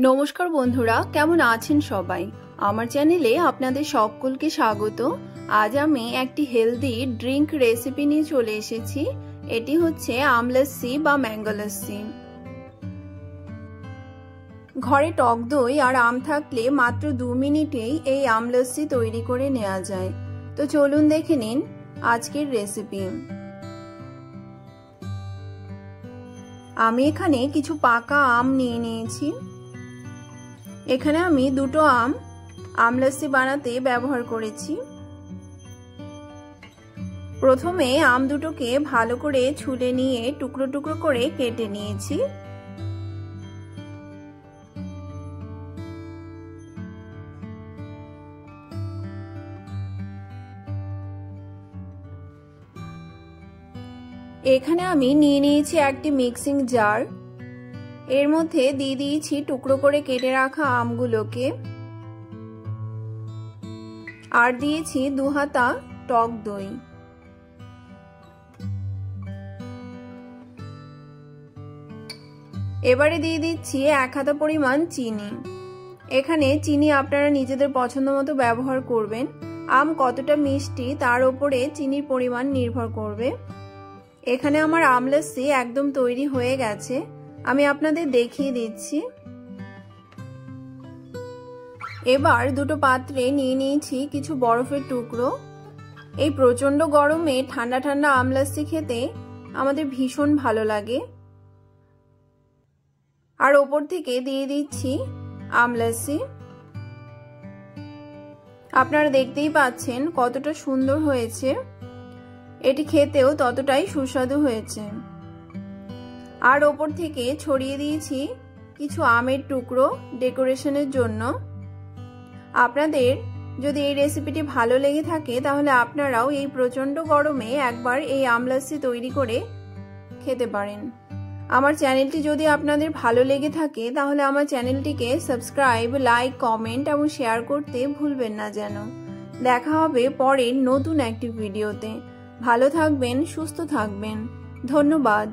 নমস্কার বন্ধুরা, কেমন আছেন সবাই? আমার চ্যানেলে আপনাদের সকলকে স্বাগত। আজ আমি একটি হেলদি ড্রিঙ্ক রেসিপি নিয়ে চলে এসেছি। এটি হচ্ছে আমলস্যি বা ম্যাঙ্গো লস্যি। ঘরে টক দই আর আম থাকলে মাত্র 2 মিনিটেই এই আমলস্যি তৈরি করে নেওয়া যায়। তো চলুন দেখে নিন আজকের রেসিপি। আমি এখানে কিছু পাকা আম নিয়ে নিয়েছি। এখানে আমি 2টো আম আমলস্যি বানাতে ব্যবহার করেছি। প্রথমে আম দুটোকে ভালো করে ছুলে নিয়ে টুকরো টুকরো করে কেটে নিয়েছি। এখানে আমি নিয়ে নিয়েছি একটি মিক্সিং জার। এর মধ্যে দিয়ে দিয়েছি টুকরো করে কেটে রাখা আমগুলোকে, আর দিয়েছি 2 হাতা টক দই। এবারে দিয়ে দিচ্ছি 1 হাতা পরিমাণ চিনি। এখানে চিনি আপনারা নিজেদের পছন্দ মতো ব্যবহার করবেন। আম কতটা মিষ্টি তার উপরে চিনির পরিমাণ নির্ভর করবে। এখানে আমার আমলস্যি একদম তৈরি হয়ে গেছে, আমি আপনাদের দেখিয়ে দিচ্ছি। এবার 2টো পাত্রে নিয়ে নিয়েছি কিছু বরফের টুকরো। এই প্রচন্ড গরমে ঠান্ডা ঠান্ডা আমলস্যি খেতে আমাদের ভীষণ ভালো লাগে। আর ওপর থেকে দিয়ে দিচ্ছি আমলস্যি। আপনারা দেখতেই পাচ্ছেন কতটা সুন্দর হয়েছে। এটি খেতেও ততটাই সুস্বাদু হয়েছে। আর ওপর থেকে ছড়িয়ে দিয়েছি কিছু আমের টুকরো ডেকোরেশনের জন্য। আপনাদের যদি এই রেসিপিটি ভালো লেগে থাকে তাহলে আপনারাও এই প্রচন্ড গরমে একবার এই আমলস্যি তৈরি করে খেতে পারেন। আমার চ্যানেলটি যদি আপনাদের ভালো লেগে থাকে তাহলে আমার চ্যানেলটিকে সাবস্ক্রাইব, লাইক, কমেন্ট এবং শেয়ার করতে ভুলবেন না যেন। দেখা হবে পরের নতুন একটি ভিডিওতে। ভালো থাকবেন, সুস্থ থাকবেন। ধন্যবাদ।